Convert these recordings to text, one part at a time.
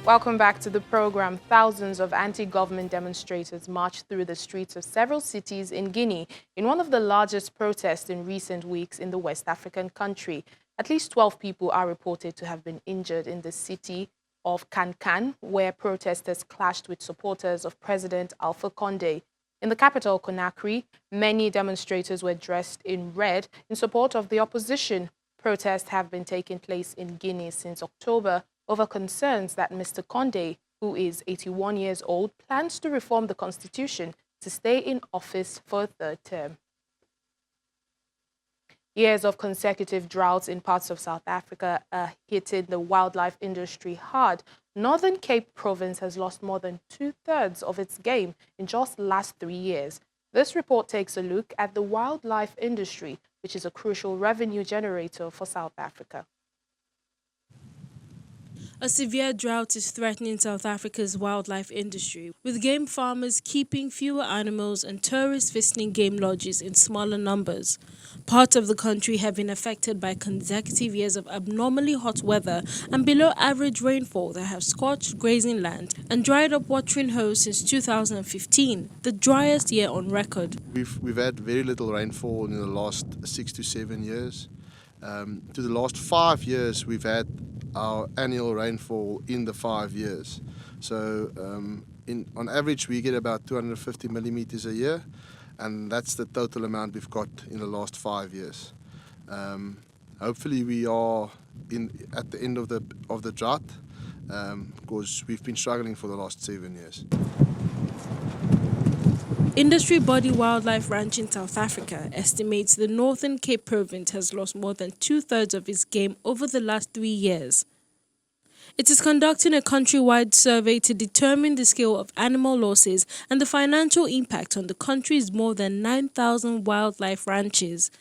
Welcome back to the program. Thousands of anti-government demonstrators marched through the streets of several cities in Guinea in one of the largest protests in recent weeks in the West African country. At least 12 people are reported to have been injured in the city of Kankan, where protesters clashed with supporters of President Alpha Condé. In the capital, Conakry, many demonstrators were dressed in red in support of the opposition. Protests have been taking place in Guinea since October over concerns that Mr. Condé, who is 81 years old, plans to reform the constitution to stay in office for a third term. Years of consecutive droughts in parts of South Africa are hitting the wildlife industry hard. Northern Cape Province has lost more than two-thirds of its game in just the last 3 years. This report takes a look at the wildlife industry, which is a crucial revenue generator for South Africa. A severe drought is threatening South Africa's wildlife industry, with game farmers keeping fewer animals and tourists visiting game lodges in smaller numbers. Parts of the country have been affected by consecutive years of abnormally hot weather and below average rainfall that have scorched grazing land and dried up watering holes since 2015, the driest year on record. We've had very little rainfall in the last 6 to 7 years. To the last 5 years, we've had our annual rainfall in the 5 years. So on average, we get about 250 millimeters a year, and that's the total amount we've got in the last 5 years. Hopefully, we are at the end of the drought, because we've been struggling for the last 7 years. Industry body Wildlife Ranching South Africa estimates the Northern Cape Province has lost more than two-thirds of its game over the last 3 years. It is conducting a countrywide survey to determine the scale of animal losses and the financial impact on the country's more than 9,000 wildlife ranches.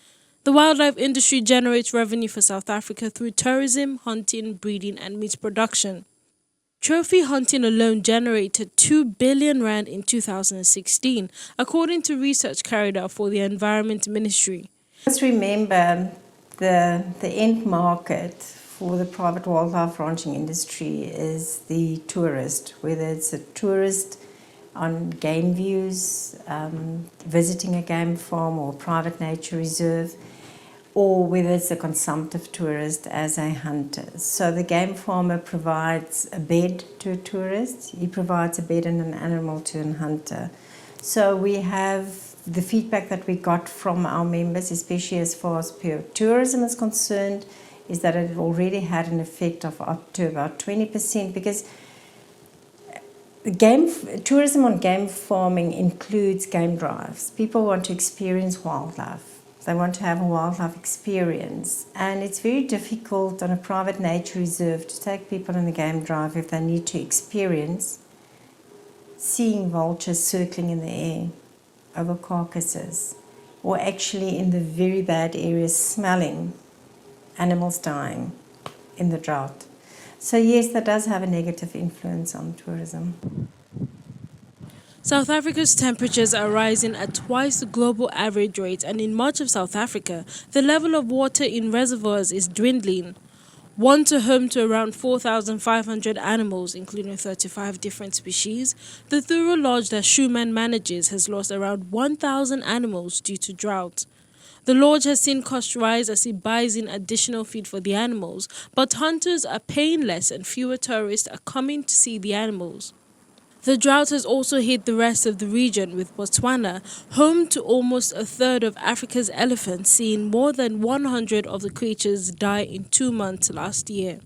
The wildlife industry generates revenue for South Africa through tourism, hunting, breeding, and meat production. Trophy hunting alone generated 2 billion rand in 2016, according to research carried out for the Environment Ministry. Let's remember the end market for the private wildlife ranching industry is the tourist, whether it's a tourist on game views, visiting a game farm or private nature reserve, or whether it's a consumptive tourist as a hunter. So the game farmer provides a bed to a tourist, he provides a bed and an animal to a hunter. So we have the feedback that we got from our members, especially as far as pure tourism is concerned, is that it already had an effect of up to about 20%, because tourism on game farming includes game drives. People want to experience wildlife. They want to have a wildlife experience, and it's very difficult on a private nature reserve to take people on a game drive if they need to experience seeing vultures circling in the air over carcasses, or actually in the very bad areas smelling animals dying in the drought. So yes, that does have a negative influence on tourism. South Africa's temperatures are rising at twice the global average rate, and in much of South Africa, the level of water in reservoirs is dwindling. Once a home to around 4,500 animals, including 35 different species, the Thuro Lodge that Schumann manages has lost around 1,000 animals due to drought. The lodge has seen costs rise as it buys in additional feed for the animals, but hunters are paying less and fewer tourists are coming to see the animals. The drought has also hit the rest of the region, with Botswana, home to almost a third of Africa's elephants, seeing more than 100 of the creatures die in 2 months last year.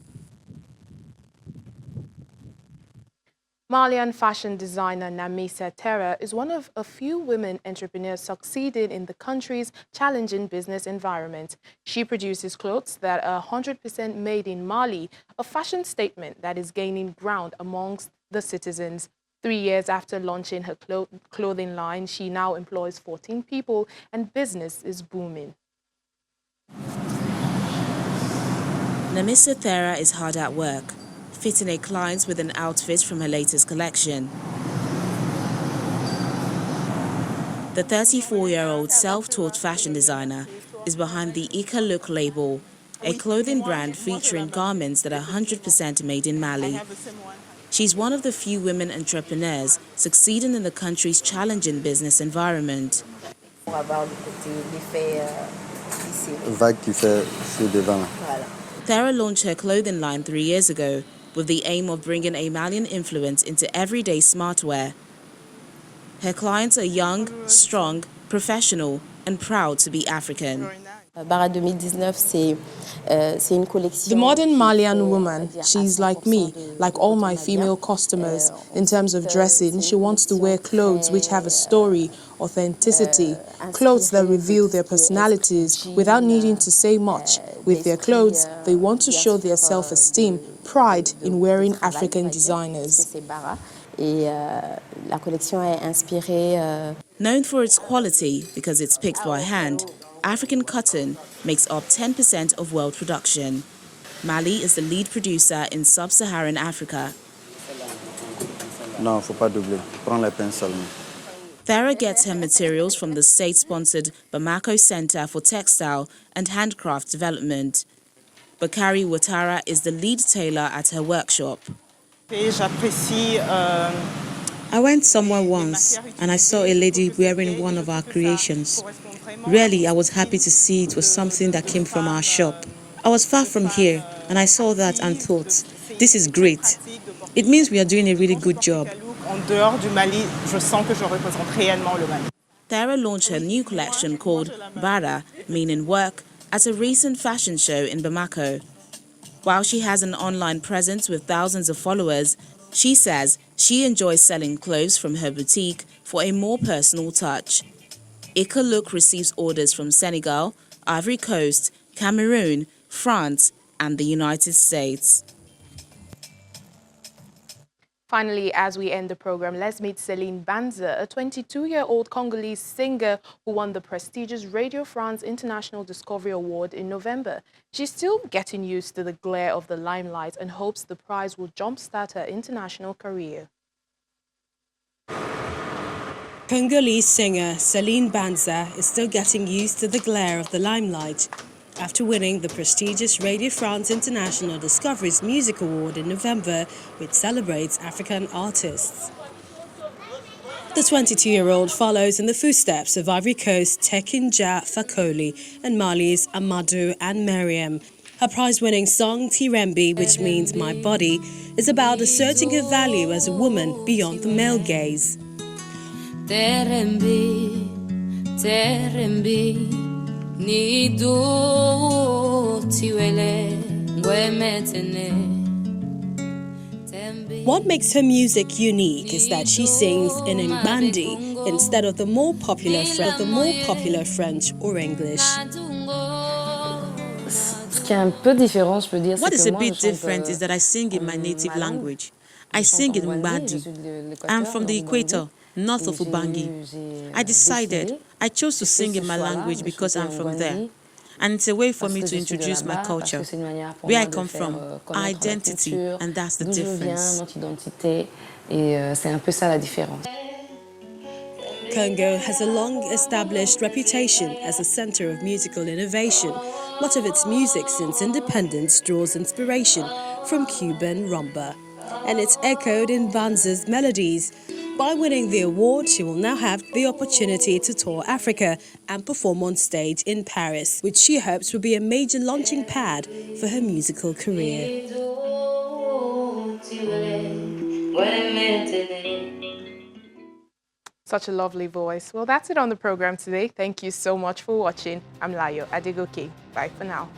Malian fashion designer Namisa Terra is one of a few women entrepreneurs succeeding in the country's challenging business environment. She produces clothes that are 100% made in Mali, a fashion statement that is gaining ground amongst the citizens. 3 years after launching her clothing line, she now employs 14 people and business is booming. Namisa Thera is hard at work, fitting a client with an outfit from her latest collection. The 34-year-old self-taught fashion designer is behind the Ika Look label, a clothing brand featuring garments that are 100% made in Mali. She's one of the few women entrepreneurs succeeding in the country's challenging business environment. Thera launched her clothing line 3 years ago with the aim of bringing a Malian influence into everyday smartwear. Her clients are young, strong, professional, and proud to be African. The modern Malian woman, she's like me, like all my female customers. In terms of dressing, she wants to wear clothes which have a story, authenticity, clothes that reveal their personalities without needing to say much. With their clothes, they want to show their self-esteem, pride in wearing African designers. Known for its quality because it's picked by hand, African cotton makes up 10% of world production. Mali is the lead producer in sub-Saharan Africa. Non, faut pas doubler. Prends les pinces seulement. Thera gets her materials from the state-sponsored Bamako Center for Textile and Handcraft Development. Bakari Ouattara is the lead tailor at her workshop. I went somewhere once and I saw a lady wearing one of our creations. Really, I was happy to see it was something that came from our shop. I was far from here and I saw that and thought, this is great. It means we are doing a really good job. Thera launched her new collection called Bara, meaning work, at a recent fashion show in Bamako. While she has an online presence with thousands of followers, she says she enjoys selling clothes from her boutique for a more personal touch. Ika Look receives orders from Senegal, Ivory Coast, Cameroon, France, and the United States. Finally, as we end the program, let's meet Celine Banza, a 22-year-old Congolese singer who won the prestigious Radio France International Discovery Award in November. She's still getting used to the glare of the limelight and hopes the prize will jumpstart her international career. Congolese singer Celine Banza is still getting used to the glare of the limelight after winning the prestigious Radio France International Discoveries Music Award in November, which celebrates African artists. The 22-year-old follows in the footsteps of Ivory Coast's Tekinja Fakoli and Mali's Amadou and Mariam. Her prize-winning song, Tirembi, which means My Body, is about asserting her value as a woman beyond the male gaze. Terembi, terembi, nido tiwele, ngwemetene. What makes her music unique is that she sings in Mbandi instead of the more popular French or English. What is a bit different is that I sing in my native language. I sing in Mbandi. I'm from the equator, north of Ubangi. I chose to sing in my language because I'm from there. And it's a way for me to introduce my culture, where I come from, our identity, and that's the difference. Congo has a long-established reputation as a center of musical innovation. Much of its music since independence draws inspiration from Cuban rumba, and it's echoed in Banza's melodies. By winning the award, she will now have the opportunity to tour Africa and perform on stage in Paris, which she hopes will be a major launching pad for her musical career. Such a lovely voice. Well, that's it on the program today. Thank you so much for watching. I'm Layo Adegoke. Bye for now.